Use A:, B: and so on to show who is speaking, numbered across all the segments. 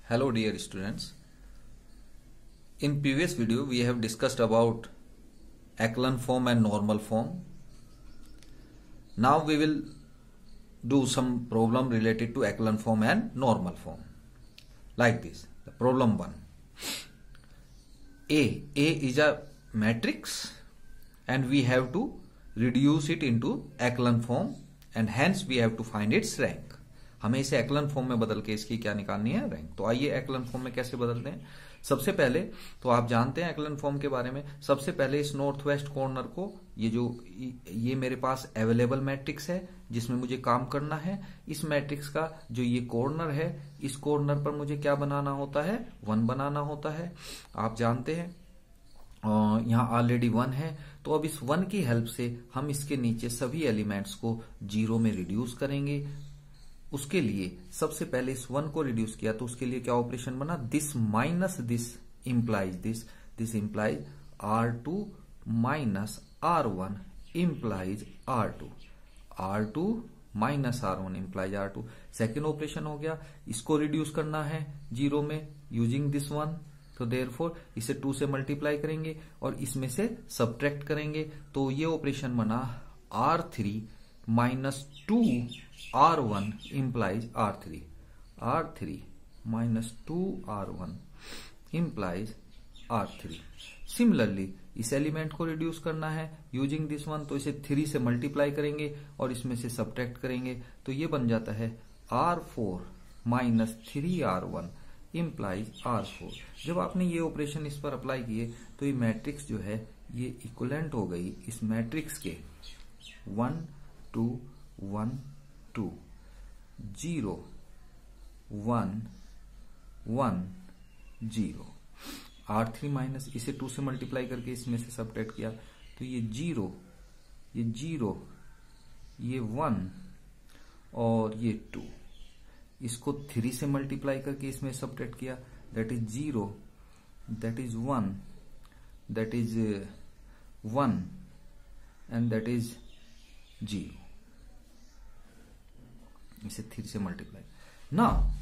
A: Hello dear students. In previous video we have discussed about echelon form and normal form. Now we will do some problem related to echelon form and normal form. Like this. The problem 1. A is a matrix and we have to reduce it into echelon form and hence we have to find its rank. हमें इसे एक्लन form में बदल के इसकी क्या निकालनी है, rank. तो आइए एक्लन फॉर्म में कैसे बदलते हैं. सबसे पहले तो आप जानते हैं एक्लन फॉर्म के बारे में. सबसे पहले इस नॉर्थ वेस्ट कॉर्नर को, ये मेरे पास अवेलेबल मैट्रिक्स है जिसमें मुझे काम करना है. इस मैट्रिक्स का जो ये कॉर्नर है, इस कॉर्नर पर मुझे क्या बनाना होता है, 1 बनाना होता है. आप जानते हैं यहाँ ऑलरेडी 1 है. तो अब इस 1 की हेल्प से हम इसके नीचे सभी एलिमेंट्स को 0 में रिड्यूस करेंगे. उसके लिए सबसे पहले इस 1 को रिड्यूस किया तो उसके लिए क्या ऑपरेशन बना, this minus this implies this implies R2 minus R1 implies R2 minus R1 implies R2. Second operation हो गया, इसको रिड्यूस करना है 0 में यूजिंग दिस 1. तो देयरफॉर इसे 2 से मल्टीप्लाई करेंगे और इसमें से सब्ट्रैक्ट करेंगे. तो ये ऑपरेशन बना R3 minus 2 R1 implies R3 minus 2 R1 implies R3. Similarly इस एलिमेंट को रिड्यूस करना है यूजिंग दिस 1. तो इसे 3 से मल्टीप्लाई करेंगे और इसमें से सब्ट्रैक्ट करेंगे. तो ये बन जाता है R4 minus 3 R1 implies R4. जब आपने ये ऑपरेशन इस पर अप्लाई किए तो ये मैट्रिक्स जो है ये इक्विवेलेंट हो गई इस मैट्रिक्स के 1 2 1 2 0 1 1 0. R3 माइनस इसे 2 से मल्टीप्लाई करके इसमें से सब्ट्रैक्ट किया तो ये 0 ये 1 और ये 2. इसको 3 से मल्टीप्लाई करके इसमें सब्ट्रैक्ट किया, that is 0, that is 1, that is 1 and that is 0. इसे 3 से मल्टीप्लाई ना.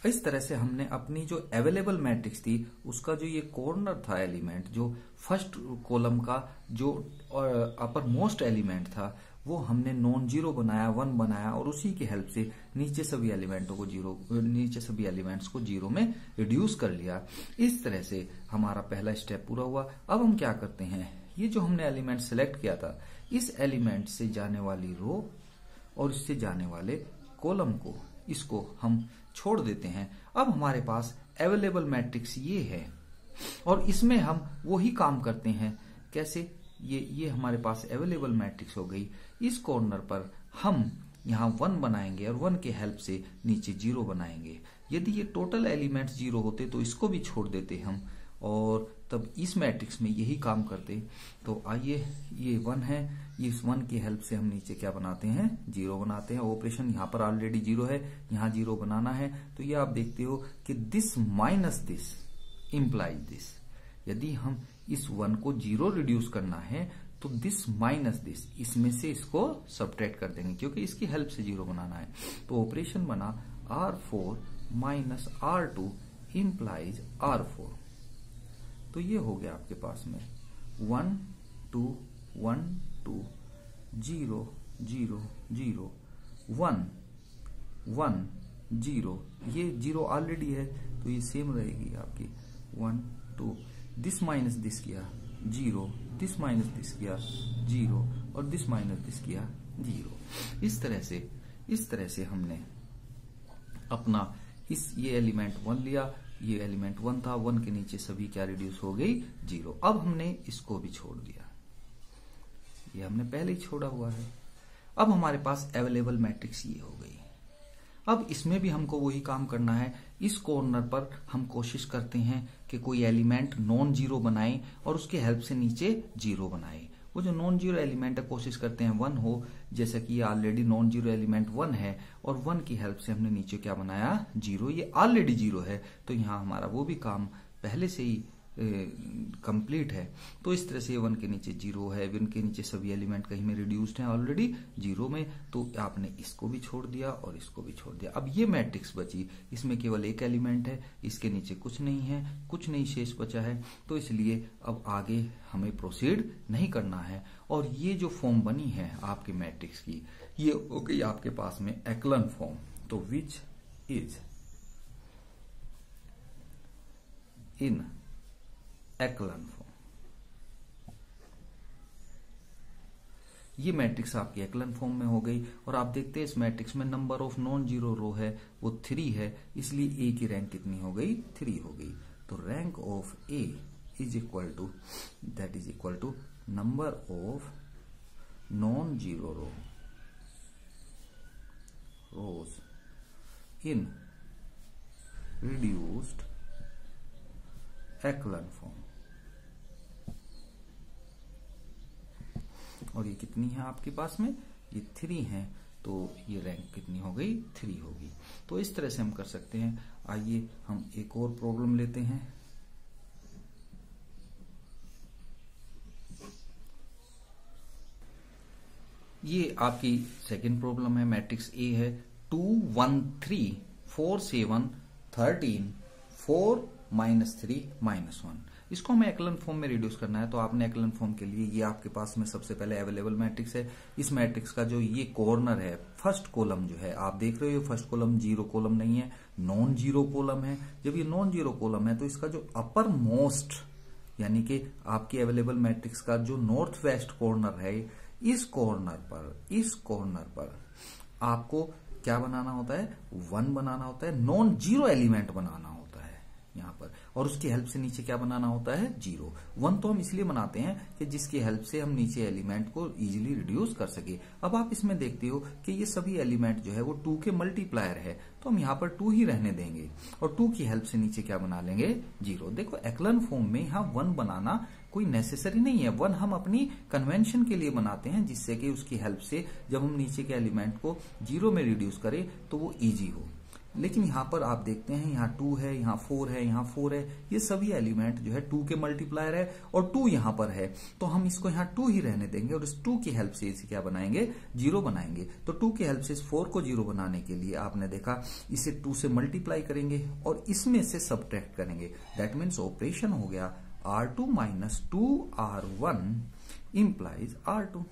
A: इस तरह से हमने अपनी जो अवेलेबल मैट्रिक्स थी उसका जो ये कॉर्नर था एलिमेंट, जो फर्स्ट कॉलम का जो अपर मोस्ट एलिमेंट था वो हमने नॉन जीरो बनाया, 1 बनाया और उसी की हेल्प से नीचे सभी एलिमेंट्स को 0 में रिड्यूस कर लिया. इस तरह से हमारा पहला स्टेप पूरा हुआ. अब हम क्या करते हैं, ये जो हमने एलिमेंट सिलेक्ट किया था इस एलिमेंट से जाने वाली रो और इससे जाने वाले कॉलम को, इसको हम छोड़ देते हैं. अब हमारे पास अवेलेबल मैट्रिक्स ये है और इसमें हम वही काम करते हैं. कैसे, ये हमारे पास अवेलेबल मैट्रिक्स हो गई. इस कॉर्नर पर हम यहाँ 1 बनाएंगे और 1 के हेल्प से नीचे 0 बनाएंगे. यदि ये टोटल एलिमेंट्स 0 होते तो इसको भी छोड़ देते हम और तब इस मैट्रिक्स में यही काम करते. तो आइए, ये 1 है, इस 1 की हेल्प से हम नीचे क्या बनाते हैं, 0 बनाते हैं. ऑपरेशन यहाँ पर ऑलरेडी 0 है, यहाँ 0 बनाना है. तो ये आप देखते हो कि this minus this implies this. यदि हम इस 1 को 0 रिड्यूस करना है तो दिस माइनस दिस, इसमें से इसको सब्ट्रैक्ट कर देंगे क्योंकि इसकी हेल्प से 0 बनाना है. तो ऑपरेशन बना R4 minus R2 implies R4. तो ये हो गया आपके पास में 1 2 1 2 0 0 0 1 1 0. ये 0 ऑलरेडी है तो ये सेम रहेगी आपकी 1 2. दिस माइनस दिस किया 0, दिस माइनस दिस किया 0 और दिस माइनस दिस किया 0. इस तरह से हमने अपना ये एलिमेंट 1 लिया, ये एलिमेंट 1 था, 1 के नीचे सभी क्या रिड्यूस हो गई 0. अब हमने इसको भी छोड़ दिया, ये हमने पहले ही छोड़ा हुआ है. अब हमारे पास अवेलेबल मैट्रिक्स ये हो गई. अब इसमें भी हमको वही काम करना है. इस कॉर्नर पर हम कोशिश करते हैं कि कोई एलिमेंट नॉन जीरो बनाए और उसके हेल्प से नीचे 0 बनाए. वो जो नॉन जीरो एलिमेंट है कोशिश करते हैं 1 हो, जैसा कि ये ऑलरेडी नॉन जीरो एलिमेंट 1 है और 1 की हेल्प से हमने नीचे क्या बनाया 0. ये ऑलरेडी 0 है तो यहाँ हमारा वो भी काम पहले से ही कंप्लीट है। तो इस तरह से 1 के नीचे 0 है, 1 के नीचे सभी एलिमेंट कहीं में रिड्यूस्ड हैं ऑलरेडी 0 में, तो आपने इसको भी छोड़ दिया और इसको भी छोड़ दिया। अब ये मैट्रिक्स बची, इसमें केवल एक एलिमेंट है, इसके नीचे कुछ नहीं है, कुछ नहीं शेष बचा है, तो इसलिए अब आगे हमें प्रोसीड नहीं करना है। और ये जो फॉर्म बनी है आपके मैट्रिक्स की, ये हो गई आपके पास में एक्लन फॉर्म। तो विच इज इन एक्लन फॉर्म, ये मैट्रिक्स आपकी एक्लन फॉर्म में हो गई। और आप देखते हैं इस मैट्रिक्स में नंबर ऑफ नॉन जीरो रो है वो 3 है, इसलिए ए की रैंक कितनी हो गई? 3 हो गई। तो rank of A is equal to, that is equal to number of non zero rows in reduced echelon form. और ये कितनी है आपके पास में? ये 3 है, तो ये रैंक कितनी हो गई? 3 होगी। तो इस तरह से हम कर सकते हैं। आइए हम एक और प्रॉब्लम लेते हैं। ये आपकी सेकंड प्रॉब्लम है। मैट्रिक्स ए है 2 1 3 4 7 13 4 -3 -1। इसको हमें एक्लन फॉर्म में रिड्यूस करना है। तो आपने एक्लन फॉर्म के लिए, ये आपके पास में सबसे पहले अवेलेबल मैट्रिक्स है। इस मैट्रिक्स का जो ये कॉर्नर है, फर्स्ट कॉलम जो है, आप देख रहे हो फर्स्ट कॉलम जीरो कॉलम नहीं है, नॉन जीरो कॉलम है। जब ये नॉन जीरो कॉलम है तो इसका जो अपर मोस्ट, यानी कि आपकी अवेलेबल मैट्रिक्स का जो नॉर्थ वेस्ट कॉर्नर है, इस कॉर्नर पर आपको क्या बनाना होता है? 1 बनाना होता है, नॉन जीरो एलिमेंट बनाना होता है यहां पर। और उसकी हेल्प से नीचे क्या बनाना होता है? 0। 1 तो हम इसलिए बनाते हैं कि जिसकी हेल्प से हम नीचे एलिमेंट को इजीली रिड्यूस कर सके। अब आप इसमें देखते हो कि ये सभी एलिमेंट जो है वो 2 के मल्टीप्लायर है, तो हम यहाँ पर 2 ही रहने देंगे और 2 की हेल्प से नीचे क्या बना लेंगे? 0। देखो एक्लन फॉर्म में यहाँ 1 बनाना कोई नेसेसरी नहीं है। 1 हम अपनी कन्वेंशन के लिए बनाते हैं, जिससे कि उसकी हेल्प से जब हम नीचे के एलिमेंट को 0 में रिड्यूस करें तो वो इजी हो। लेकिन यहाँ पर आप देखते हैं यहाँ 2 है, यहाँ 4 है, यहाँ 4 है, ये सभी एलिमेंट जो है 2 के मल्टीप्लायर है और 2 यहाँ पर है, तो हम इसको यहाँ 2 ही रहने देंगे और इस 2 की हेल्प से इसे क्या बनाएंगे? 0 बनाएंगे। तो 2 की हेल्प से इस 4 को 0 बनाने के लिए आपने देखा इसे 2 से मल्टीप्लाई करेंगे और इसमें से सब्ट्रैक्ट करेंगे। दैट मीन्स ऑपरेशन हो गया R2 - 2R1 implies R2।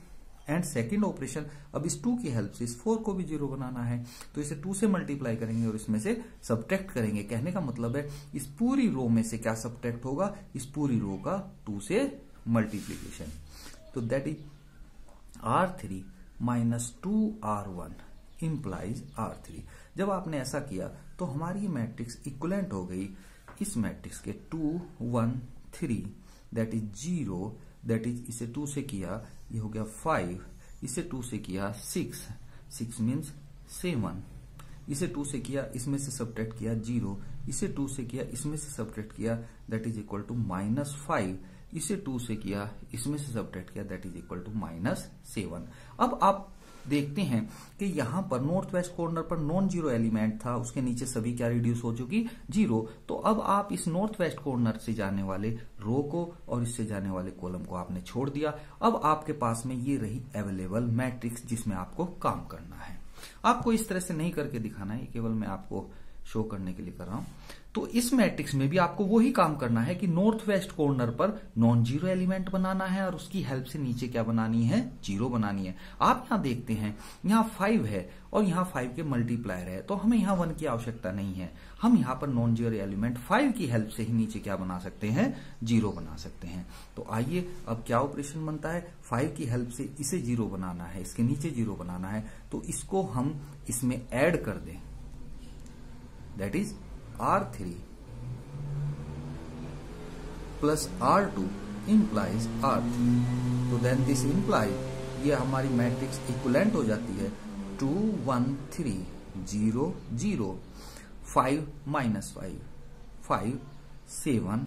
A: And second operation, अब इस 2 की हेल्प से इस 4 को भी 0 बनाना है, तो इसे 2 से मल्टीप्लाई करेंगे और इसमें से सब्ट्रैक्ट करेंगे। कहने का मतलब है इस पूरी रो में से क्या सब्ट्रैक्ट होगा? इस पूरी रो का 2 से मल्टीप्लीकेशन। तो that is R3 - 2R1 implies R3। जब आपने ऐसा किया तो हमारी मैट्रिक्स इक्विवेलेंट हो गई इस मैट्रिक्स के 2 1 3, दैट इज 0, दैट इज इसे 2 से किया, ये हो गया 5, इसे 2 से किया 6 मीन्स 7, इसे 2 से किया, इसमें से सब्ट्रैक्ट किया 0, इसे 2 से किया, इसमें से सब्ट्रैक्ट किया, दैट इज इक्वल टू -5, इसे 2 से किया, इसमें से सब्ट्रैक्ट किया, दैट इज इक्वल टू -7। अब आप देखते हैं कि यहां पर नॉर्थ वेस्ट कॉर्नर पर नॉन जीरो एलिमेंट था, उसके नीचे सभी क्या रिड्यूस हो चुकी? 0। तो अब आप इस नॉर्थ वेस्ट कॉर्नर से जाने वाले रो को और इससे जाने वाले कॉलम को आपने छोड़ दिया। अब आपके पास में ये रही अवेलेबल मैट्रिक्स जिसमें आपको काम करना है। आपको इस तरह से नहीं करके दिखाना है, केवल मैं आपको शो करने के लिए कर रहा हूं। तो इस मैट्रिक्स में भी आपको वही काम करना है कि नॉर्थ वेस्ट कॉर्नर पर नॉन जीरो एलिमेंट बनाना है और उसकी हेल्प से नीचे क्या बनानी है? 0 बनानी है। आप यहां देखते हैं यहां 5 है और यहां 5 के मल्टीप्लायर है, तो हमें यहां 1 की आवश्यकता नहीं है। हम यहां पर नॉन जीरो एलिमेंट 5 की हेल्प से ही नीचे क्या बना सकते हैं? 0 बना सकते हैं। तो आइए अब क्या ऑपरेशन बनता है? 5 की हेल्प से इसे 0 बनाना है, इसके नीचे 0 बनाना है, तो इसको हम इसमें ऐड कर दें, that is R3 plus R2 implies R3। तो देन दिस इम्प्लाई, ये हमारी मैट्रिक्स इक्विवेलेंट हो जाती है 2 1 3 0 0 5 -5 5 7।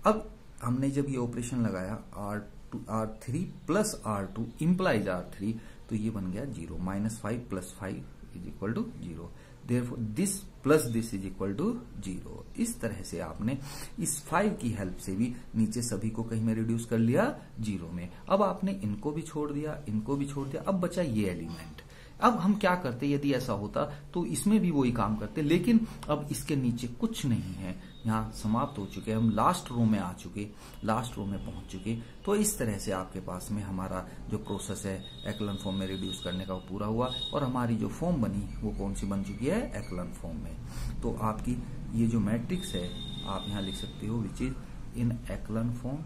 A: अब हमने जब ये ऑपरेशन लगाया R3 plus R2 implies R3, तो ये बन गया 0, -5 + 5 = 0। Therefore this plus this is equal to 0। इस तरह से आपने इस 5 की हेल्प से भी नीचे सभी को कहीं में रिड्यूस कर लिया 0 में। अब आपने इनको भी छोड़ दिया, इनको भी छोड़ दिया, अब बचा ये एलिमेंट। अब हम क्या करते, यदि ऐसा होता तो इसमें भी वही काम करते, लेकिन अब इसके नीचे कुछ नहीं है, यहाँ समाप्त हो चुके, हम लास्ट रो में आ चुके, लास्ट रो में पहुंच चुके। तो इस तरह से आपके पास में हमारा जो प्रोसेस है एक्लन फॉर्म में रिड्यूस करने का वो पूरा हुआ, और हमारी जो फॉर्म बनी वो कौन सी बन चुकी है, एक्लन फॉर्म में। तो आपकी ये जो मैट्रिक्स है आप यहाँ लिख सकते हो which is in एक्लन form,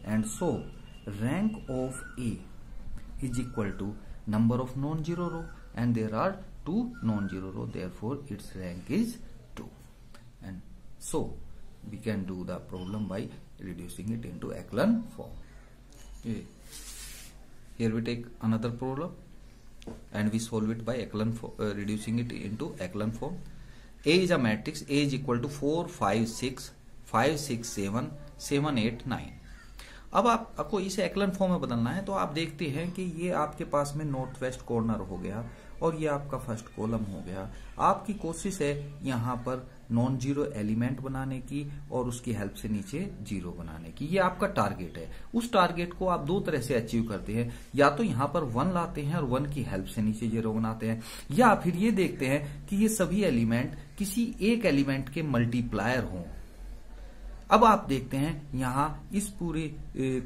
A: and so rank of A is equal to number of non-zero row, and there are 2 non-zero row, therefore its rank is 2. And so we can do the problem by reducing it into echelon form. Okay. Here we take another problem and we solve it by reducing it into echelon form. A is a matrix. A is equal to 4 5 6 5 6 7 7 8 9. अब आपको इसे एक्लन form में बदलना है, तो आप देखते हैं कि ये आपके पास में नॉर्थ वेस्ट कॉर्नर हो गया और ये आपका फर्स्ट कॉलम हो गया। आपकी कोशिश है यहाँ पर नॉन जीरो एलिमेंट बनाने की और उसकी हेल्प से नीचे 0 बनाने की, ये आपका टारगेट है। उस टारगेट को आप 2 तरह से अचीव करते हैं, या तो यहाँ पर 1 लाते हैं और 1 की हेल्प से नीचे 0 बनाते हैं, या फिर ये देखते हैं कि ये सभी एलिमेंट किसी एक एलिमेंट के मल्टीप्लायर हों। अब आप देखते हैं यहां इस पूरे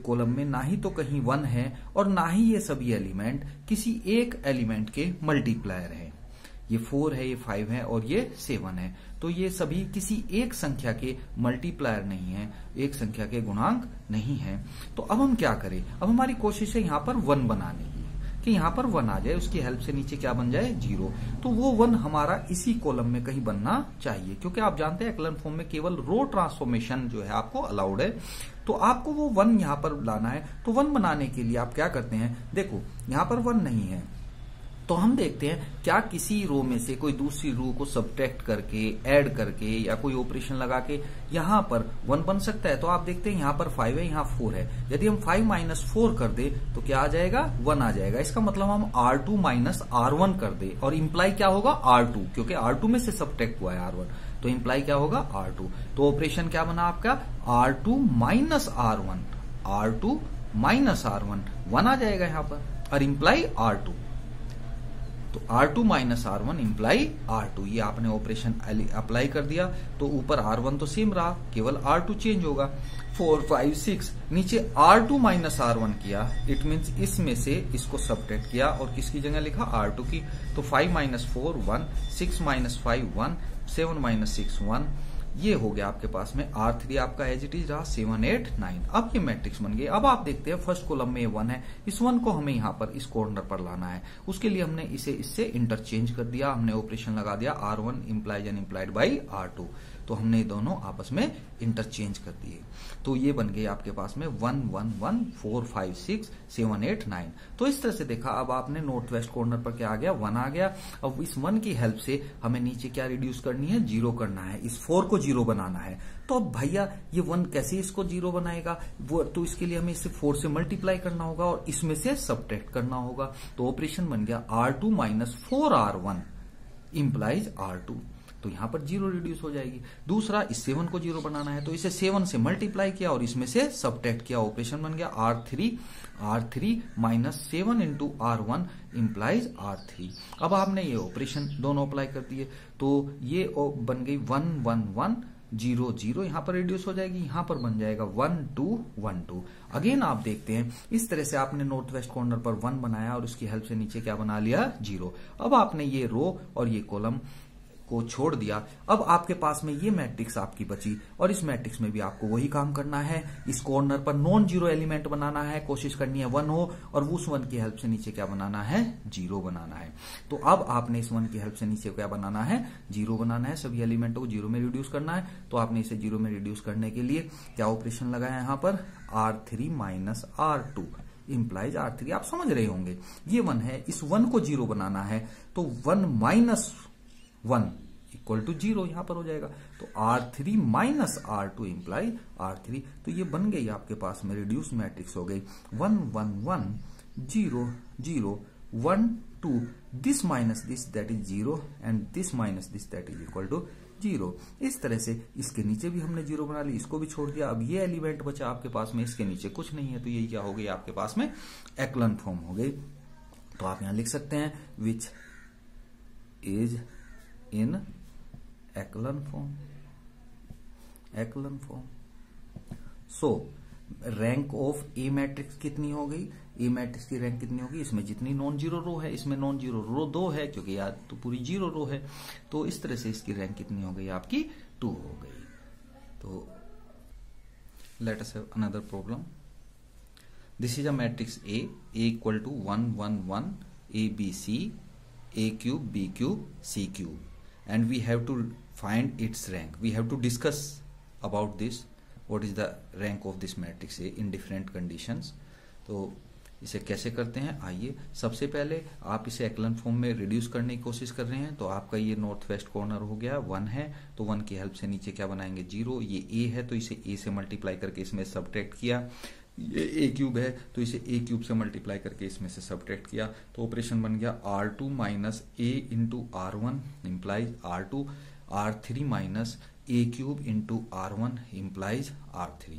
A: कॉलम में ना ही तो कहीं 1 है और ना ही ये सभी एलिमेंट किसी एक एलिमेंट के मल्टीप्लायर हैं। ये 4 है, ये 5 है और ये 7 है, तो ये सभी किसी एक संख्या के मल्टीप्लायर नहीं है, एक संख्या के गुणांक नहीं है। तो अब हम क्या करें, अब हमारी कोशिश है यहां पर 1 बनाने की, कि यहां पर 1 आ जाए, उसकी हेल्प से नीचे क्या बन जाए 0। तो वो 1 हमारा इसी कॉलम में कहीं बनना चाहिए, क्योंकि आप जानते हैं एक्लन फॉर्म में केवल रो ट्रांसफॉर्मेशन जो है आपको अलाउड है। तो आपको वो 1 यहां पर लाना है। तो 1 बनाने के लिए आप क्या करते हैं, देखो यहां पर 1 नहीं है, तो हम देखते हैं क्या किसी रो में से कोई दूसरी रो को सब्ट्रैक्ट करके, ऐड करके या कोई ऑपरेशन लगा के यहां पर 1 बन सकता है। तो आप देखते हैं यहां पर 5 है, यहां 4 है, यदि हम 5 - 4 कर दे तो क्या आ जाएगा, 1 आ जाएगा। इसका मतलब हम R2 - R1 कर दे, और इंप्लाई क्या होगा R2, क्योंकि R2 में से सब्ट्रैक्ट हुआ है R1, तो इंप्लाई क्या होगा R2। तो ऑपरेशन क्या बना आपका, R2 - R1, R2 - R1, 1 आ जाएगा यहां पर, और इंप्लाई R2। तो R2 - R1 इंप्लाई R2, ये आपने ऑपरेशन अप्लाई कर दिया। तो ऊपर R1 तो सेम रहा, केवल R2 चेंज होगा। 4 5 6 नीचे R2 - R1 किया, इट मीन्स इसमें से इसको सब्ट्रैक्ट किया और किसकी जगह लिखा R2 की। तो 5 - 4 1, 6 - 5 1, 7 - 6 1, ये हो गया आपके पास में R3 आपका एज इट इज रहा 7 8 9। अब ये मैट्रिक्स बन गई। अब आप देखते हैं फर्स्ट कॉलम में 1 है, इस 1 को हमें यहाँ पर इस कॉर्नर पर लाना है। उसके लिए हमने इसे इससे इंटरचेंज कर दिया, हमने ऑपरेशन लगा दिया R1 implies and implied by R2, तो हमने दोनों आपस में इंटरचेंज कर दिए। तो ये बन गए आपके पास में 1 1 1 4 5 6 7 8 9। तो इस तरह से देखा, अब आपने नॉर्थ वेस्ट कॉर्नर पर क्या आ गया, 1 आ गया। अब इस 1 की हेल्प से हमें नीचे क्या रिड्यूस करनी है, 0 करना है, इस 4 को 0 बनाना है। तो अब भैया ये 1 कैसे इसको 0 बनाएगा, वो तो इसके लिए हमें इसे 4 से मल्टीप्लाई करना होगा और इसमें से सब्ट्रैक्ट करना होगा। तो ऑपरेशन बन गया R2 - 4R1 इम्प्लाइज R2, तो यहां पर 0 रिड्यूस हो जाएगी। दूसरा, इस 7 को 0 बनाना है, तो इसे 7 से मल्टीप्लाई किया और इसमें से सब्ट्रैक्ट किया, ऑपरेशन बन गया R3 - 7 into R1 implies R3। अब आपने ये ऑपरेशन दोनों अप्लाई कर दिए, तो ये बन गई 1 1 1 0 0, यहां पर रिड्यूस हो जाएगी, यहां पर बन जाएगा 1 2 1 2। अगेन आप देखते हैं इस तरह से आपने नॉर्थ वेस्ट कॉर्नर पर 1 बनाया और उसकी हेल्प से नीचे क्या बना लिया, 0। अब आपने ये रो और ये कॉलम को छोड़ दिया। अब आपके पास में ये मैट्रिक्स आपकी बची, और इस मैट्रिक्स में भी आपको वही काम करना है, इस कॉर्नर पर नॉन जीरो एलिमेंट बनाना है, कोशिश करनी है 1 हो, और उस 1 की हेल्प से नीचे क्या बनाना है, 0 बनाना है। तो अब आपने इस 1 की हेल्प से नीचे क्या बनाना है, 0 बनाना है, सभी एलिमेंटों को 0 में रिड्यूस करना है। तो आपने इसे 0 में रिड्यूस करने के लिए क्या ऑपरेशन लगाया यहां पर, R3 - R2 इम्प्लाइज R3। आप समझ रहे होंगे, ये 1 है, इस 1 को 0 बनाना है, तो 1 - 1 इक्वल टू 0 यहां पर हो जाएगा। तो R3 - R2 इम्प्लाई R3। तो ये बन गई आपके पास में रिड्यूस मैट्रिक्स हो गई 1 1 1 0 0 1 to this minus this that is 0 and this minus this that is equal to 0। इस तरह से इसके नीचे भी हमने 0 बना ली, इसको भी छोड़ दिया। अब ये एलिमेंट बचा आपके पास में, इसके नीचे कुछ नहीं है, तो ये क्या हो गई आपके पास में एक्लन फॉर्म हो गई। तो आप यहां लिख सकते हैं which is in एक्लन form, एक्लन form. So rank of A matrix कितनी हो गई, ए मैट्रिक्स की रैंक कितनी होगी, इसमें जितनी नॉन जीरो रो है, इसमें नॉन जीरो रो 2 है क्योंकि यार तो पूरी 0 रो है, तो इस तरह से इसकी रैंक कितनी हो गई आपकी 2 हो गई। तो let us have another problem. This is a matrix A equal to 1 1 1 A B C A cube B cube C cube and we have to find its rank. We have to discuss about this what is the rank of this matrix A in different conditions। तो इसे कैसे करते हैं, आइए सबसे पहले आप इसे एक्लन फॉर्म में रिड्यूस करने की कोशिश कर रहे हैं। तो आपका ये नॉर्थ वेस्ट कॉर्नर हो गया 1 है, तो 1 की हेल्प से नीचे क्या बनाएंगे 0। ये A है तो इसे A से मल्टीप्लाई करके इसमें सब्ट्रैक्ट किया। ये A क्यूब है तो इसे A क्यूब से मल्टीप्लाई करके इसमें से सब्ट्रैक्ट किया, तो ऑपरेशन बन गया R2 minus A into R1 implies R2, R3 minus A cube into R1 implies R3।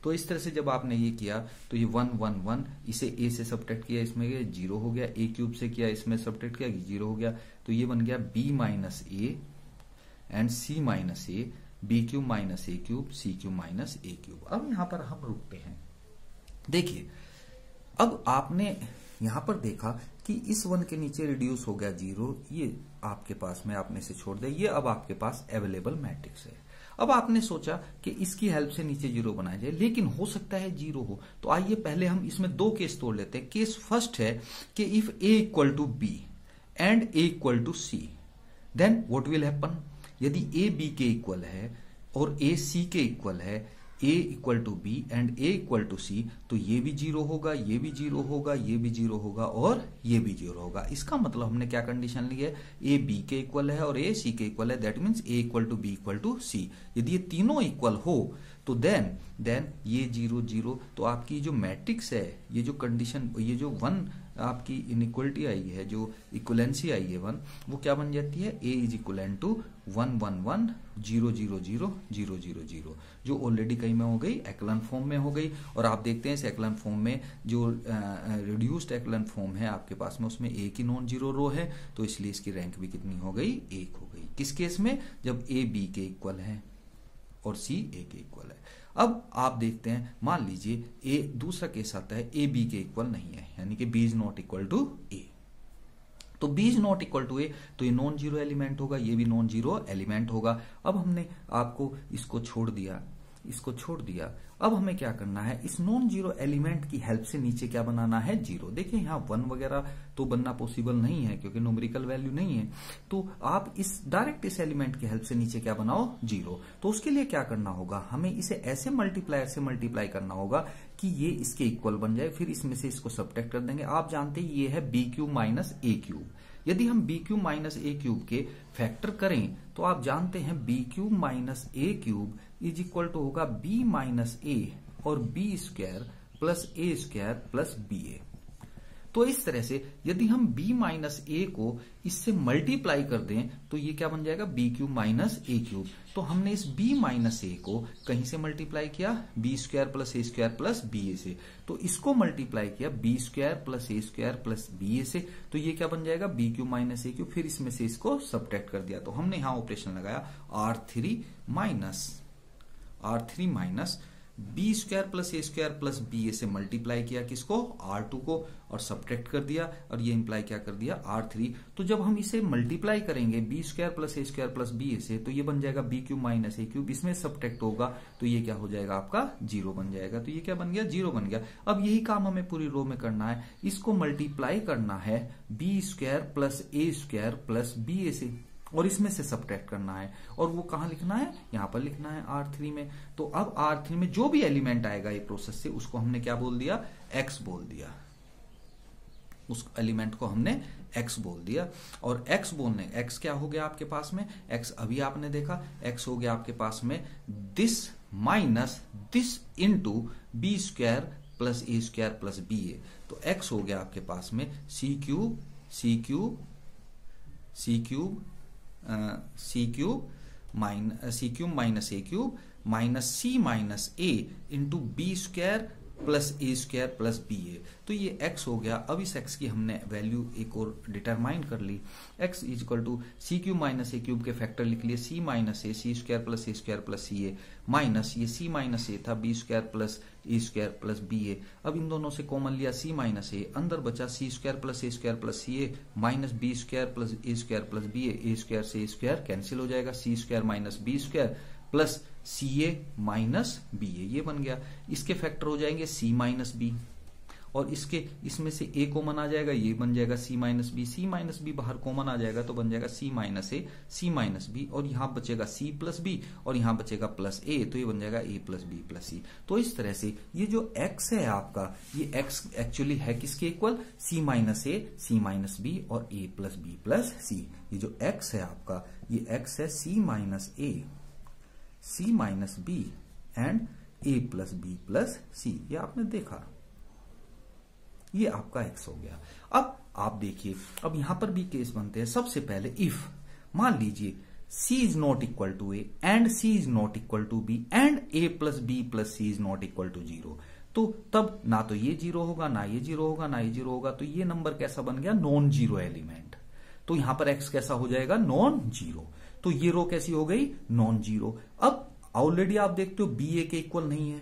A: तो इस तरह से जब आपने ये किया तो ये 1 1 1 इसे A से सब्ट्रैक्ट किया, इसमें 0 हो गया, ए क्यूब से किया इसमें सब्ट्रैक्ट किया 0 हो गया, तो ये बन गया B minus A and C minus A, B cube minus A cube, C cube minus A cube. अब यहां पर हम रुकते हैं। देखिए अब आपने यहां पर देखा कि इस 1 के नीचे रिड्यूस हो गया 0, ये आपके पास में आपने इसे छोड़ दिया, ये अब आपके पास अवेलेबल मैट्रिक्स है। अब आपने सोचा कि इसकी हेल्प से नीचे 0 बनाया जाए, लेकिन हो सकता है 0 हो, तो आइए पहले हम इसमें 2 केस तोड़ लेते हैं। केस फर्स्ट है कि if A equal to B and A equal to C, then what will happen. यदि ए बी के इक्वल है और ए सी के इक्वल है, a equal to B and a equal to C, तो ये भी 0 होगा, ये भी 0 होगा, ये भी 0 होगा और ये भी 0 होगा। इसका मतलब हमने क्या कंडीशन ली है, a b के इक्वल है और a c के इक्वल है, that means a equal to b equal to c। यदि ये तीनों इक्वल हो तो देन ये 0 0, तो आपकी जो मैट्रिक्स है, ये जो कंडीशन, ये जो 1 आपकी इनइक्वलिटी आई है, जो इक्वलेंसी आई है 1, वो क्या बन जाती है, a इज इक्वल टू 1 1 1 0 0 0 0 0 0, जो ऑलरेडी कहीं में हो गई एक्लन फॉर्म में हो गई। और आप देखते हैं इस एक्लन फॉर्म में जो रिड्यूस्ड एक्लन फॉर्म है आपके पास में, उसमें एक ही नॉन जीरो रो है, तो इसलिए इसकी रैंक भी कितनी हो गई, 1 हो गई। किस केस में, जब a b के इक्वल है और c a के इक्वल है। अब आप देखते हैं, मान लीजिए ए, दूसरा केस आता है ए बी के इक्वल नहीं है, यानी कि B is not equal to A. तो B is not equal to A, तो ये नॉन जीरो एलिमेंट होगा, ये भी नॉन जीरो एलिमेंट होगा। अब हमने आपको इसको छोड़ दिया, इसको छोड़ दिया। अब हमें क्या करना है, इस नॉन जीरो एलिमेंट की हेल्प से नीचे क्या बनाना है, 0। देखिए यहाँ 1 वगैरह तो बनना पॉसिबल नहीं है क्योंकि न्यूमेरिकल वैल्यू नहीं है, तो आप इस डायरेक्ट इस एलिमेंट की हेल्प से नीचे क्या बनाओ, 0। तो उसके लिए क्या करना होगा, हमें इसे ऐसे मल्टीप्लाई करना होगा कि ये इसके इक्वल बन जाए, फिर इसमें से इसको सब्ट्रैक्ट कर देंगे। आप जानते हैं ये है B cube minus A cube. यदि हम B cube minus A cube के फैक्टर करें तो आप जानते हैं B cube minus A cube is equal to होगा बी माइनस ए और B square plus A square plus B A. तो इस तरह से यदि हम b माइनस ए को इससे मल्टीप्लाई कर दें तो ये क्या बन जाएगा, B cube minus A cube. तो हमने इस b माइनस ए को कहीं से मल्टीप्लाई किया, B square plus A square plus B A से, तो इसको मल्टीप्लाई किया B square plus A square plus B A से, तो ये क्या बन जाएगा, B cube minus A cube. फिर इसमें से इसको सब्ट्रैक्ट कर दिया, तो हमने यहां ऑपरेशन लगाया R3 minus B square plus A square plus B A से मल्टीप्लाई किया किसको, R2 को, और सब्ट्रैक्ट कर दिया, और ये इंप्लाई क्या कर दिया, R3। तो जब हम इसे मल्टीप्लाई करेंगे B square plus A square plus B A से, तो ये बन जाएगा B cube minus A cube, इसमें सब्ट्रैक्ट होगा तो ये क्या हो जाएगा आपका 0 बन जाएगा। तो ये क्या बन गया, 0 बन गया। अब यही काम हमें पूरी रो में करना है, इसको मल्टीप्लाई करना है B square plus A square plus B A से, और इसमें से सब्ट्रैक्ट करना है, और वो कहां लिखना है, यहां पर लिखना है R3 में। तो अब R3 में जो भी एलिमेंट आएगा ये प्रोसेस से, उसको हमने क्या बोल दिया, X बोल दिया, उस एलिमेंट को हमने X बोल दिया। और X बोलने, X क्या हो गया आपके पास में, X अभी आपने देखा, X हो गया आपके पास में this minus this into B square plus A square plus B A. तो X हो गया आपके पास में C cube C cube minus A cube minus C minus A into B square plus A square plus B A. तो ये x हो गया। अब इस x की हमने वैल्यू एक और डिटरमाइन कर ली। x is equal to C cube minus A cube के फैक्टर लिख लिए, C minus A C square plus C A minus ये सी माइनस ए था B square plus A square plus B A. अब इन दोनों से कॉमन लिया सी माइनस ए, अंदर बचा C square plus C A minus B square plus A square plus B A square से ए स्क्वायर कैंसिल हो जाएगा, C square minus B square plus C A minus B A, ये बन गया। इसके factor हो जाएंगे सी माइनस बी और इसमें से ए कॉमन आ जाएगा, ये बन जाएगा सी माइनस बी बाहर कॉमन आ जाएगा तो बन जाएगा सी minus A C minus B और यहां बचेगा सी प्लस बी और यहां बचेगा प्लस ए, तो ये बन जाएगा ए प्लस बी प्लस सी। तो इस तरह से ये जो x है आपका, ये x एक्चुअली है किसके equal, C minus A C minus B और A plus B plus C. ये जो x है आपका, ये x है C minus B and A plus B plus C, ये आपने देखा, ये आपका x हो गया। अब आप देखिए, अब यहां पर भी केस बनते हैं। सबसे पहले इफ मान लीजिए c is not equal to A and c is not equal to B and a plus B plus C is not equal to 0, तो तब ना तो ये 0 होगा ना ये 0 होगा ना ये 0 होगा, तो ये नंबर कैसा बन गया, नॉन जीरो एलिमेंट। तो यहां पर x कैसा हो जाएगा, नॉन जीरो। तो ये रो कैसी हो गई, नॉन जीरो। अब ऑलरेडी आप देखते हो b a के इक्वल नहीं है,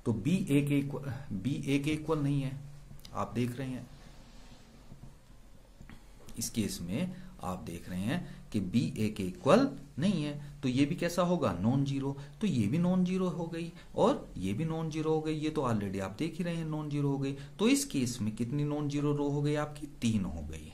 A: तो b a के इक्वल नहीं है, आप देख रहे हैं इस केस में, आप देख रहे हैं कि b a के इक्वल नहीं है, तो ये भी कैसा होगा, नॉन जीरो। तो ये भी नॉन जीरो हो गई और ये भी नॉन जीरो हो गई, ये तो ऑलरेडी आप देख ही रहे हैं नॉन जीरो हो गई। तो इस केस में कितनी नॉन जीरो रो हो गई आपकी, 3 हो गई।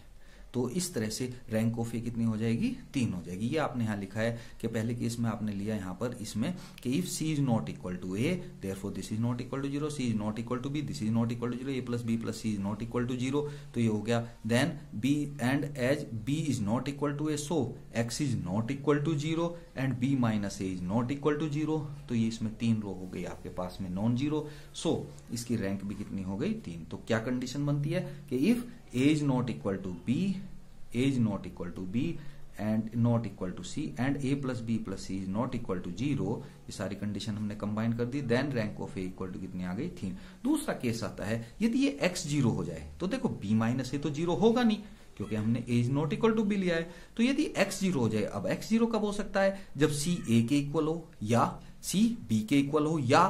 A: तो इस तरह से रैंक ऑफ ए कितनी हो जाएगी, 3 हो जाएगी। ये आपने यहां लिखा है कि पहले केस में आपने लिया यहां पर इसमें कि if C is not equal to A therefore this is not equal to 0, C is not equal to B this is not equal to 0, A plus B plus C is not equal to 0, तो ये हो गया। Then B and as B is not equal to A so X is not equal to 0 and B minus A is not equal to 0, तो ये इसमें 3 रो हो गई आपके पास में नॉन जीरो। सो इसकी रैंक भी कितनी हो गई, 3। तो क्या कंडीशन बनती है कि if A is not equal to B, a is not equal to b and not equal to c and a plus b plus c is not equal to 0, ये सारी कंडीशन हमने कंबाइन कर दी। Then rank of a equal to कितनी आ गई, 3। दूसरा case आता है यदि ये x 0 हो जाए, तो देखो b माइनस a तो 0 होगा नहीं क्योंकि हमने a is not equal to b लिया है। तो यदि x 0 हो जाए, अब x 0 कब हो सकता है, जब c a के इक्वल हो या c b के इक्वल हो या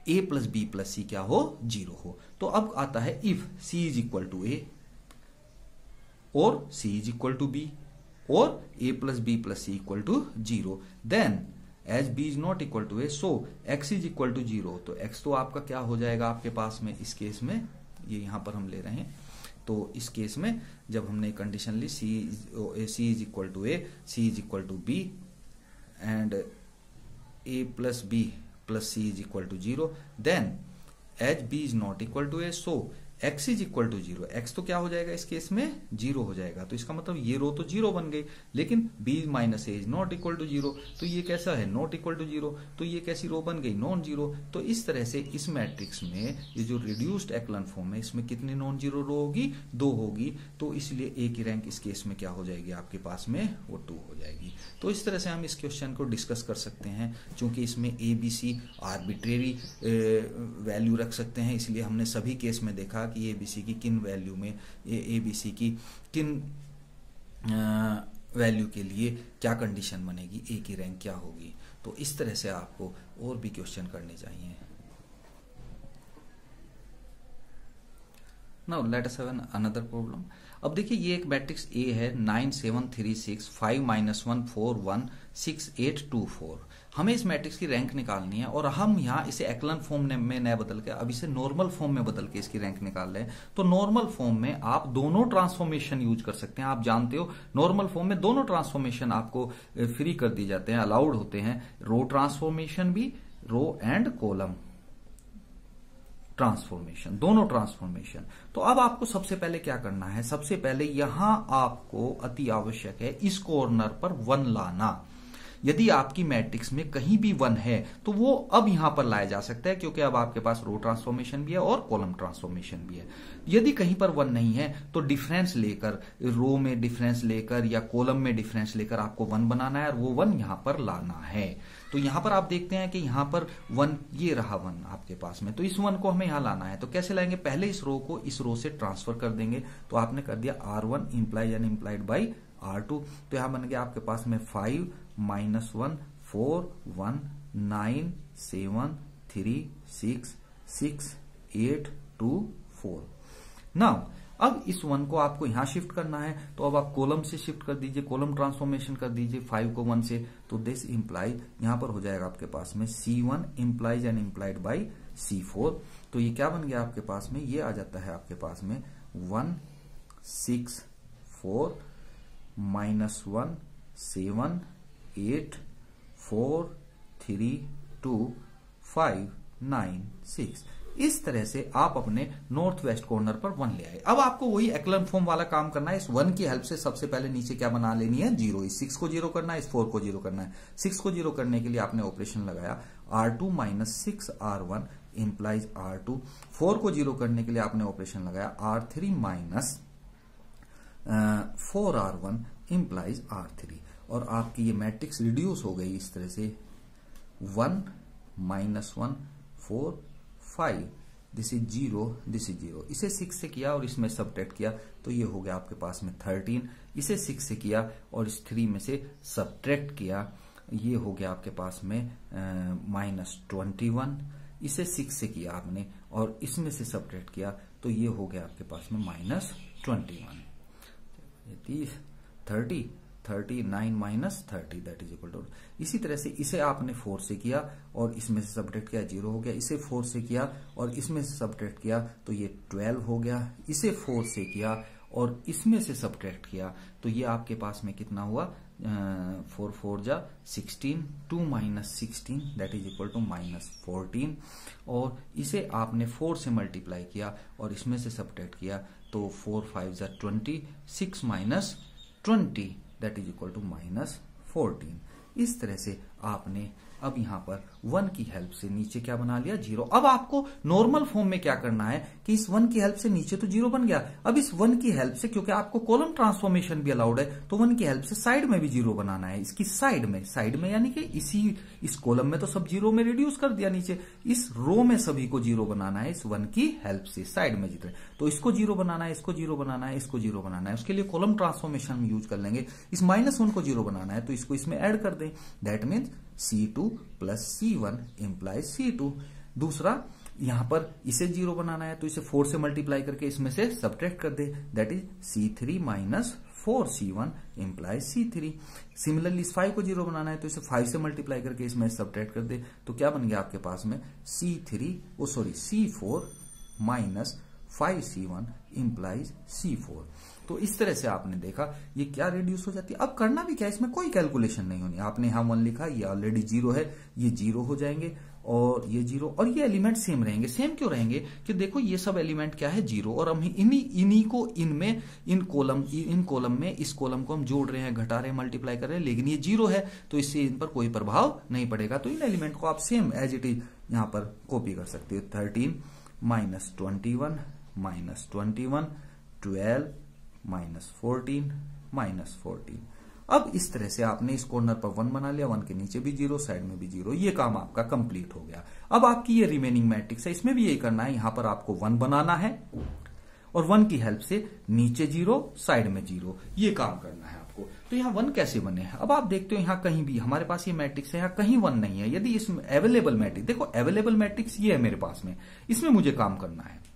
A: a plus b plus c क्या हो, 0 हो। तो अब आता है if c is equal to a और c is equal to b और a plus B plus C equal to 0, then as b is not equal to a so x is equal to 0, तो x तो आपका क्या हो जाएगा आपके पास में, इस केस में ये यहां पर हम ले रहे हैं। तो इस केस में जब हमने कंडीशन ली c is equal to a c is equal to b and a plus b plus c is equal to 0, then as b is not equal to a so x is equal to 0, x तो क्या हो जाएगा इस case में, 0 हो जाएगा। तो इसका मतलब ये रो तो 0 बन गई, लेकिन b minus A is not equal to 0, तो ये कैसा है, नॉट इक्वल टू 0, तो ये कैसी रो बन गई, नॉन जीरो। तो इस तरह से इस मैट्रिक्स में ये जो रिड्यूस्ड एक्लन फॉर्म है इसमें कितनी नॉन जीरो रो होगी, 2 होगी। तो इसलिए ए की रैंक इस केस में क्या हो जाएगी आपके पास में, वो 2 हो जाएगी। तो इस तरह से हम इस क्वेश्चन को डिस्कस कर सकते हैं। चूंकि इसमें A B C arbitrary value रख सकते हैं, इसलिए हमने सभी केस में देखा कि एबीसी की किन वैल्यू में, एबीसी की किन वैल्यू के लिए क्या कंडीशन बनेगी, ए की रैंक क्या होगी। तो इस तरह से आपको और भी क्वेश्चन करने चाहिए। Now let us have another problem. अब देखिए ये एक मैट्रिक्स ए है 9 7 3 6 5 -1 4 1 6 8 2 4। हमें इस मैट्रिक्स की रैंक निकालनी है और हम यहाँ इसे एक्लन फॉर्म में न बदल के अब इसे नॉर्मल फॉर्म में बदल के इसकी रैंक निकाल रहे हैं। तो नॉर्मल फॉर्म में आप दोनों ट्रांसफॉर्मेशन यूज कर सकते हैं। आप जानते हो नॉर्मल फॉर्म में दोनों ट्रांसफॉर्मेशन आपको फ्री कर दी जाते हैं, अलाउड होते हैं। रो ट्रांसफॉर्मेशन भी, रो एंड कॉलम ट्रांसफॉर्मेशन, दोनों ट्रांसफॉर्मेशन। तो अब आपको सबसे पहले क्या करना है, सबसे पहले यहां आपको अति आवश्यक है इस कॉर्नर पर 1 लाना। यदि आपकी मैट्रिक्स में कहीं भी 1 है तो वो अब यहां पर लाया जा सकता है, क्योंकि अब आपके पास रो ट्रांसफॉर्मेशन भी है और कॉलम ट्रांसफॉर्मेशन भी है। यदि कहीं पर 1 नहीं है तो डिफरेंस लेकर, रो में डिफरेंस लेकर या कॉलम में डिफरेंस लेकर आपको 1 बनाना है और वो 1 यहां पर लाना है। तो यहां पर आप देखते हैं कि यहां पर 1, ये रहा 1 आपके पास में, तो इस 1 को हमें यहां लाना है। तो कैसे लाएंगे? पहले इस रो को इस रो से ट्रांसफर कर देंगे। तो आपने कर दिया R1 implies and implied by R2। तो यहां बन गया आपके पास में 5 -1 4 1 9 7 3 6 6 8 2 4। नाउ अब इस 1 को आपको यहां शिफ्ट करना है, तो अब आप कॉलम से शिफ्ट कर दीजिए, कॉलम ट्रांसफॉर्मेशन कर दीजिए 5 को 1 से। तो दिस इंप्लाइज यहां पर हो जाएगा आपके पास में C1 implies and implied by C4। तो ये क्या बन गया आपके पास में? ये आ जाता है आपके पास में 1 6 4 -1 7 8 4 3 2 5 9 6। इस तरह से आप अपने नॉर्थ वेस्ट कॉर्नर पर 1 ले आए। अब आपको वही एक्लन फॉर्म वाला काम करना है। इस 1 की हेल्प से सबसे पहले नीचे क्या बना लेनी है? 0। इस 6 को 0 करना है, इस 4 को 0 करना है। 6 को 0 करने के लिए आपने ऑपरेशन लगाया R2 - 6 R1 इंप्लाइज R2। 4 को 0 करने के लिए आपने ऑपरेशन लगाया R3 - 4 R1 इंप्लाइज R3। और आपकी ये मैट्रिक्स रिड्यूस हो गई इस तरह से 1 -1 4 5, दिस इज 0, दिस इज 0। इसे 6 से किया और इसमें सब्ट्रैक्ट किया तो ये हो गया आपके पास में 13। इसे 6 से किया और इस 3 में से सब्ट्रैक्ट किया, ये हो गया आपके पास में -21। इसे 6 से किया आपने और इसमें से सब्ट्रैक्ट किया तो ये हो गया आपके पास में -21। 30 39 - 30 दैट इज इक्वल टू। इसी तरह से इसे आपने 4 से किया और इसमें से सब्ट्रैक्ट किया, 0 हो गया। इसे 4 से किया और इसमें से सब्ट्रैक्ट किया तो ये 12 हो गया। इसे 4 से किया और इसमें से सब्ट्रैक्ट किया तो ये आपके पास में कितना हुआ? 4 4 जा 16, 2 - 16 दैट इज इक्वल टू -14। और इसे आपने 4 से मल्टीप्लाई किया और इसमें से सब्ट्रैक्ट किया तो 4 5 जा 20, 6 - 20 दैट इज इक्वल टू -14। इस तरह से आपने अब यहां पर 1 की हेल्प से नीचे क्या बना लिया? 0। अब आपको नॉर्मल फॉर्म में क्या करना है कि इस 1 की हेल्प से नीचे तो 0 बन गया। अब इस 1 की हेल्प से, क्योंकि आपको कॉलम ट्रांसफॉर्मेशन भी अलाउड है, तो 1 की हेल्प से साइड में भी 0 बनाना है। इसकी साइड में यानी कि इस कॉलम में तो सब 0 में रिड्यूस कर दिया नीचे, इस रो में सभी को 0 बनाना है इस 1 की हेल्प से साइड में जितने। तो इसको 0 बनाना है, इसको 0 बनाना है, इसको 0 बनाना है। उसके लिए कॉलम ट्रांसफॉर्मेशन हम यूज कर लेंगे। इस -1 को 0 बनाना है तो इसको इसमें ऐड कर दें, that means C2 + C1 implies C2। दूसरा, यहां पर इसे 0 बनाना है तो इसे 4 से मल्टीप्लाई करके इसमें से सब्ट्रैक्ट कर दे, that is C3 - 4 C1 implies C3। Similarly इस 5 को 0 बनाना है तो इसे 5 से मल्टीप्लाई करके इसमें सब्ट्रैक्ट कर दे तो क्या बन गया आपके पास में? C4 - 5 C1 implies C4। तो इस तरह से आपने देखा ये क्या रिड्यूस हो जाती है। अब करना भी क्या, इसमें कोई कैलकुलेशन नहीं होनी। आपने यहां 1 लिखा, ये ऑलरेडी 0 है, ये 0 हो जाएंगे और ये 0 और ये एलिमेंट सेम रहेंगे। सेम क्यों रहेंगे? कि देखो ये सब एलिमेंट क्या है? 0। और हम इन्हीं को इनमें इन कॉलम में इस कॉलम को हम जोड़ रहे हैं, घटा रहे हैं, मल्टीप्लाई कर रहे हैं, लेकिन ये 0 है तो इससे इन पर कोई प्रभाव नहीं पड़ेगा। तो इन एलिमेंट को आप सेम एज इट इज यहां पर कॉपी कर सकते हो। 13 - 21 - 21 12 -14 -14। अब इस तरह से आपने इस कॉर्नर पर 1 बना लिया, 1 के नीचे भी 0, साइड में भी 0। ये काम आपका कंप्लीट हो गया। अब आपकी ये रिमेनिंग मैट्रिक्स है, इसमें भी यही करना है। यहां पर आपको 1 बनाना है और 1 की हेल्प से नीचे 0, साइड में 0, ये काम करना है आपको। तो यहाँ 1 कैसे बने हैं? अब आप देखते हो यहाँ कहीं भी हमारे पास ये मैट्रिक्स है, यहाँ कहीं 1 नहीं है। यदि इसमें अवेलेबल मैट्रिक्स, देखो अवेलेबल मैट्रिक्स ये है मेरे पास में, इसमें मुझे काम करना है।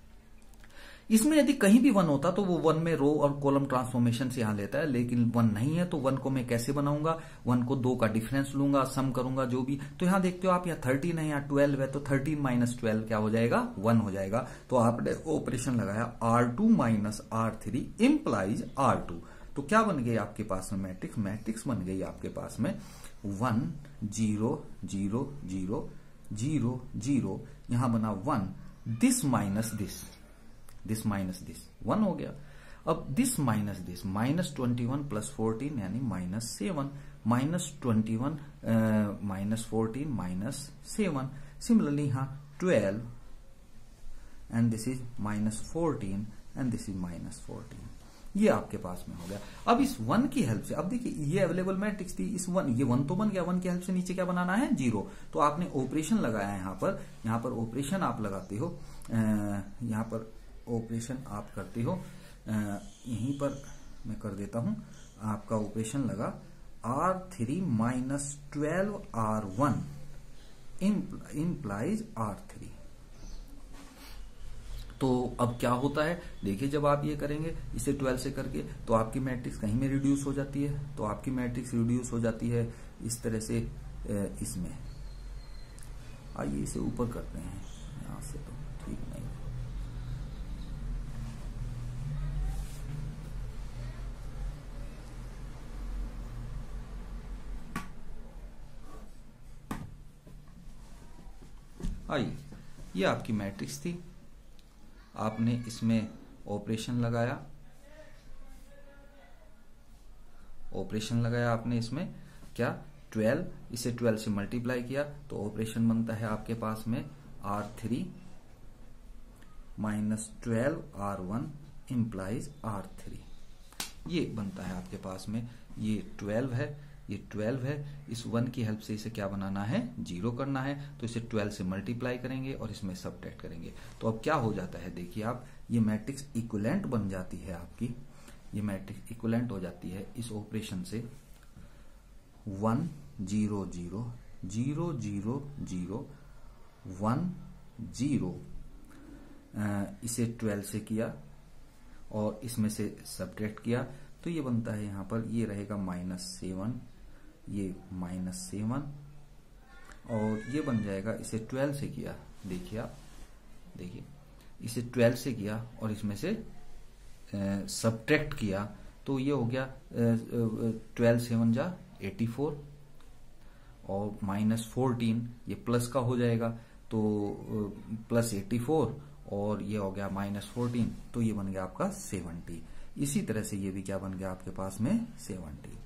A: इसमें यदि कहीं भी 1 होता तो वो 1 में रो और कॉलम ट्रांसफॉर्मेशन से यहां लेता है, लेकिन 1 नहीं है तो 1 को मैं कैसे बनाऊंगा? 1 को 2 का डिफरेंस लूंगा, सम करूंगा जो भी। तो यहां देखते हो आप, यहाँ 13 है, यहाँ 12 है, तो 13 - 12 क्या हो जाएगा? 1 हो जाएगा। तो आपने ऑपरेशन लगाया R2 - R3 इंप्लाइज R2। तो क्या बन गई आपके पास में मैट्रिक्स? मैट्रिक्स बन गई आपके पास में 1 0 0 0 0 0। यहां बना 1, दिस माइनस दिस 1 हो गया। अब दिस -21 प्लस 14 यानी -7, -21 -14 -7। सिमिलरली यहाँ 12 and this is -14 and this is -14। ये आपके पास में हो गया। अब इस 1 की हेल्प से, अब देखिए ये अवेलेबल मैट्रिक्स थी, इस 1 ये 1 तो बन गया, 1 की हेल्प से नीचे क्या बनाना है 0। तो आपने ऑपरेशन लगाया है यहाँ पर ऑपरेशन आप लगाते हो, यहाँ पर ऑपरेशन आप करते हो, यहीं पर मैं कर देता हूं, आपका ऑपरेशन लगा R3 - 12 R1 implies R3। तो अब क्या होता है देखिए, जब आप ये करेंगे इसे 12 से करके, तो आपकी मैट्रिक्स कहीं में रिड्यूस हो जाती है, तो आपकी मैट्रिक्स रिड्यूस हो जाती है इस तरह से इसमें। आइए इसे ऊपर करते हैं, यहां से तो ठीक नहीं। आइए, ये आपकी मैट्रिक्स थी, आपने इसमें ऑपरेशन लगाया, आपने इसमें क्या 12, इसे 12 से मल्टीप्लाई किया, तो ऑपरेशन बनता है आपके पास में R3 - 12 R1 implies R3। ये बनता है आपके पास में, ये 12 है, ये 12 है, इस 1 की हेल्प से इसे क्या बनाना है 0 करना है, तो इसे 12 से मल्टीप्लाई करेंगे और इसमें सबट्रैक्ट करेंगे। तो अब क्या हो जाता है देखिए आप, ये मैट्रिक्स इक्विवेलेंट बन जाती है आपकी, ये मैट्रिक्स इक्विवेलेंट हो जाती है इस ऑपरेशन से 1 0 0 0 0 0 1 0, इसे 12 से किया और इसमें से सबट्रैक्ट किया, तो ये बनता है यहाँ पर, ये रहेगा -7, ये -7 और ये बन जाएगा, इसे 12 से किया, देखिए आप, देखिए इसे 12 से किया और इसमें से सबट्रैक्ट किया, तो ये हो गया 12 7 जा 84 और -14, ये प्लस का हो जाएगा, तो +84 और ये हो गया -14, तो ये बन गया आपका 70। इसी तरह से ये भी क्या बन गया आपके पास में 70।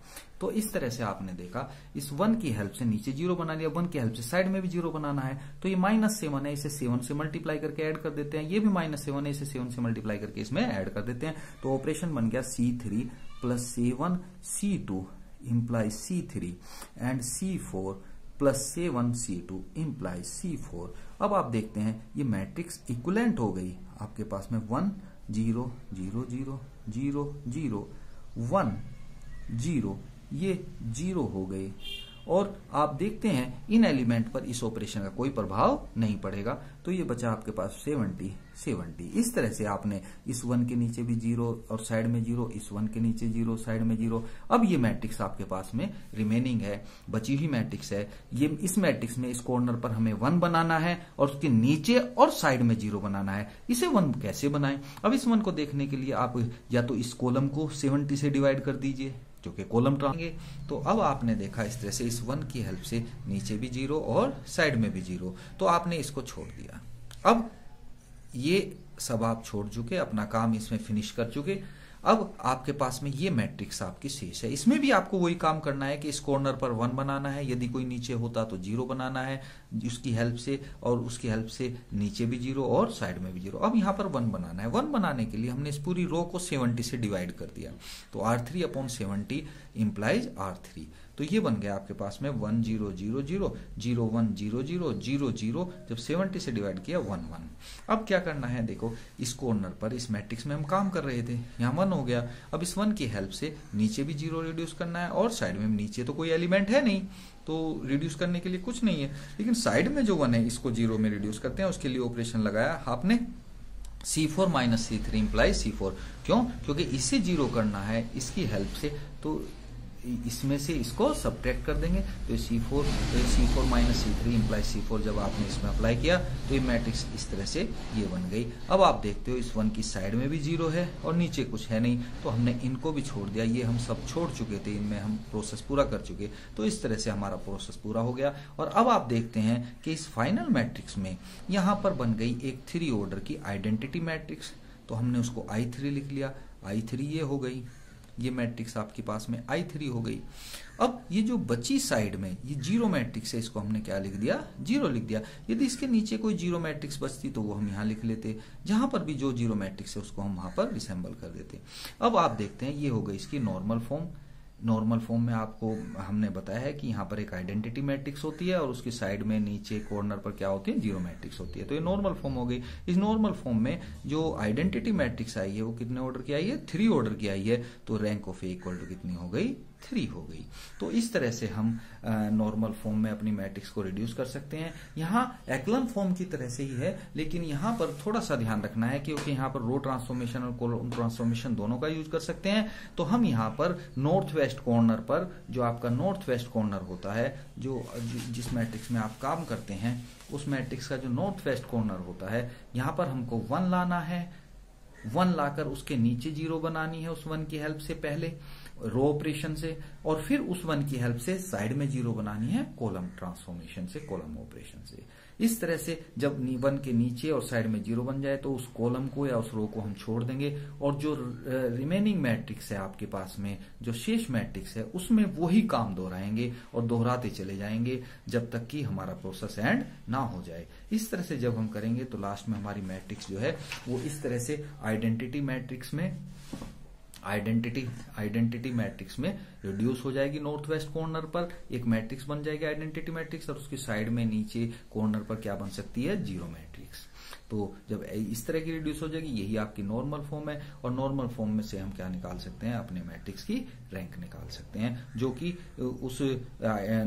A: तो इस तरह से आपने देखा, इस 1 की हेल्प से नीचे 0 बना लिया, 1 की हेल्प से साइड में भी 0 बनाना है, तो ये -7 है, इसे 7 से मल्टीप्लाई करके ऐड कर देते हैं, ये भी -7 है, इसे 7 से मल्टीप्लाई करके इसमें ऐड कर देते हैं, तो ऑपरेशन बन गया C3 + 7 C2 implies C3 and C4 + 7 C2 implies C4। अब आप देखते हैं ये मैट्रिक्स इक्विवेलेंट हो गई आपके पास में 1 0 0 0 0 0 1 0, ये 0 हो गए और आप देखते हैं इन एलिमेंट पर इस ऑपरेशन का कोई प्रभाव नहीं पड़ेगा, तो ये बचा आपके पास 70 70। इस तरह से आपने इस 1 के नीचे भी 0 और साइड में 0, इस 1 के नीचे 0 साइड में 0। अब ये मैट्रिक्स आपके पास में रिमेनिंग है, बची हुई मैट्रिक्स है, ये इस मैट्रिक्स में इस कॉर्नर पर हमें 1 बनाना है और उसके नीचे और साइड में 0 बनाना है। इसे 1 कैसे बनाएं? अब इस 1 को देखने के लिए आप या तो इस कॉलम को 70 से डिवाइड कर दीजिए, जो कि कॉलम ट्रांगे, तो अब आपने देखा इस तरह से इस 1 की हेल्प से नीचे भी 0 और साइड में भी 0, तो आपने इसको छोड़ दिया। अब ये सब आप छोड़ चुके, अपना काम इसमें फिनिश कर चुके। अब आपके पास में ये मैट्रिक्स आपकी शेष है, इसमें भी आपको वही काम करना है कि इस कॉर्नर पर 1 बनाना है, यदि कोई नीचे होता तो 0 बनाना है उसकी हेल्प से, और उसकी हेल्प से नीचे भी 0 और साइड में भी 0। अब यहाँ पर 1 बनाना है, 1 बनाने के लिए हमने इस पूरी रो को 70 से डिवाइड कर दिया, तो R3/70 implies R3। तो ये बन गया आपके पास में 1 0 0 0 0 1 0 0 0 0, जब 70 से डिवाइड किया 1 1। अब क्या करना है देखो, इस कॉर्नर पर इस मैट्रिक्स में हम काम कर रहे थे, यहाँ 1 हो गया, अब इस 1 की हेल्प से नीचे भी 0 रिड्यूस करना है और साइड में नीचे तो कोई एलिमेंट है नहीं, तो रिड्यूस करने के लिए कुछ नहीं है, लेकिन साइड में जो 1 है इसको 0 में रिड्यूस करते हैं, उसके लिए ऑपरेशन लगाया आपने C4 - C3 implies C4। क्यों? क्योंकि इसे 0 करना है इसकी हेल्प से, तो इसमें से इसको सबट्रैक्ट कर देंगे, तो C4 - C3 implies C4 जब आपने इसमें अप्लाई किया तो ये मैट्रिक्स इस तरह से ये बन गई। अब आप देखते हो इस 1 की साइड में भी 0 है और नीचे कुछ है नहीं, तो हमने इनको भी छोड़ दिया, ये हम सब छोड़ चुके थे, इनमें हम प्रोसेस पूरा कर चुके, तो इस तरह से हमारा प्रोसेस पूरा हो गया। और अब आप देखते हैं कि इस फाइनल मैट्रिक्स में यहाँ पर बन गई एक 3 ऑर्डर की आइडेंटिटी मैट्रिक्स, तो हमने उसको I3 लिख लिया, I3 ये हो गई, ये मैट्रिक्स आपके पास में I3 हो गई। अब ये जो बची साइड में ये जीरो मैट्रिक्स है, इसको हमने क्या लिख दिया, जीरो लिख दिया। यदि इसके नीचे कोई जीरो मैट्रिक्स बचती तो वो हम यहाँ लिख लेते, जहां पर भी जो जीरो मैट्रिक्स है उसको हम वहां पर रिसेंबल कर देते। अब आप देखते हैं ये हो गई इसकी नॉर्मल फॉर्म। नॉर्मल फॉर्म में आपको हमने बताया है कि यहाँ पर एक आइडेंटिटी मैट्रिक्स होती है और उसकी साइड में नीचे कॉर्नर पर क्या होती है, जीरो मैट्रिक्स होती है। तो ये नॉर्मल फॉर्म हो गई। इस नॉर्मल फॉर्म में जो आइडेंटिटी मैट्रिक्स आई है वो कितने ऑर्डर की आई है, 3 ऑर्डर की आई है। तो rank of A equal to कितनी हो गई, 3 हो गई। तो इस तरह से हम नॉर्मल फॉर्म में अपनी मैट्रिक्स को रिड्यूस कर सकते हैं। यहाँ एक्लन फॉर्म की तरह से ही है, लेकिन यहाँ पर थोड़ा सा ध्यान रखना है क्योंकि यहाँ पर रो ट्रांसफॉर्मेशन और कॉलम ट्रांसफॉर्मेशन दोनों का यूज कर सकते हैं। तो हम यहाँ पर नॉर्थ वेस्ट कॉर्नर पर, जो आपका नॉर्थ वेस्ट कॉर्नर होता है, जो जिस मैट्रिक्स में आप काम करते हैं उस मैट्रिक्स का जो नॉर्थ वेस्ट कॉर्नर होता है, यहाँ पर हमको 1 लाना है। 1 लाकर उसके नीचे 0 बनानी है उस 1 की हेल्प से, पहले रो ऑपरेशन से, और फिर उस 1 की हेल्प से साइड में 0 बनानी है कॉलम ट्रांसफॉर्मेशन से, कॉलम ऑपरेशन से। इस तरह से जब 1 के नीचे और साइड में 0 बन जाए तो उस कॉलम को या उस रो को हम छोड़ देंगे, और जो रिमेनिंग मैट्रिक्स है आपके पास में, जो शेष मैट्रिक्स है, उसमें वही काम दोहराएंगे और दोहराते चले जाएंगे जब तक कि हमारा प्रोसेस एंड ना हो जाए। इस तरह से जब हम करेंगे तो लास्ट में हमारी मैट्रिक्स जो है वो इस तरह से आइडेंटिटी मैट्रिक्स में, आइडेंटिटी मैट्रिक्स में रिड्यूस हो जाएगी। नॉर्थ वेस्ट कॉर्नर पर एक मैट्रिक्स बन जाएगी आइडेंटिटी मैट्रिक्स, और उसकी साइड में नीचे कॉर्नर पर क्या बन सकती है, जीरो मैट्रिक्स। तो जब इस तरह की रिड्यूस हो जाएगी, यही आपकी नॉर्मल फॉर्म है। और नॉर्मल फॉर्म में से हम क्या निकाल सकते हैं, अपने मैट्रिक्स की रैंक निकाल सकते हैं, जो कि उस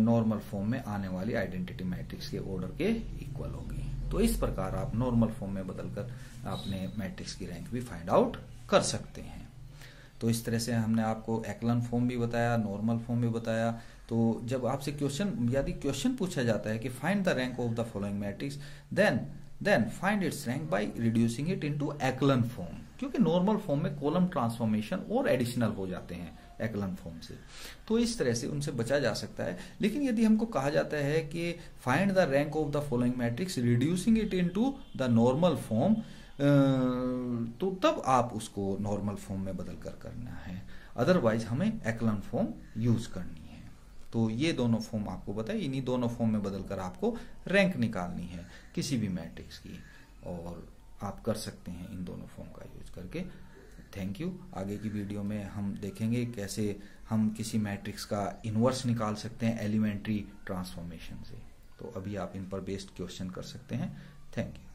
A: नॉर्मल फॉर्म में आने वाली आइडेंटिटी मैट्रिक्स के ऑर्डर के इक्वल होगी। तो इस प्रकार आप नॉर्मल फॉर्म में बदलकर अपने मैट्रिक्स की रैंक भी फाइंड आउट कर सकते हैं। तो इस तरह से हमने आपको एक्लन फॉर्म भी बताया, नॉर्मल फॉर्म भी बताया। तो जब आपसे यदि क्वेश्चन पूछा जाता है कि find the rank of the following matrix, then find its rank by reducing it into echelon form, क्योंकि नॉर्मल फॉर्म में कॉलम ट्रांसफॉर्मेशन और एडिशनल हो जाते हैं एक्लन फॉर्म से। तो इस तरह से उनसे बचा जा सकता है। लेकिन यदि हमको कहा जाता है कि find the rank of the following matrix reducing it into the normal form, तो तब आप उसको नॉर्मल फॉर्म में बदल कर करना है, अदरवाइज हमें एक्लन फॉर्म यूज करनी है। तो ये दोनों फॉर्म आपको बताए, इन्हीं दोनों फॉर्म में बदलकर आपको रैंक निकालनी है किसी भी मैट्रिक्स की, और आप कर सकते हैं इन दोनों फॉर्म का यूज करके। Thank you. आगे की वीडियो में हम देखेंगे कैसे हम किसी मैट्रिक्स का इनवर्स निकाल सकते हैं एलिमेंट्री ट्रांसफॉर्मेशन से। तो अभी आप इन पर बेस्ड क्वेश्चन कर सकते हैं। Thank you.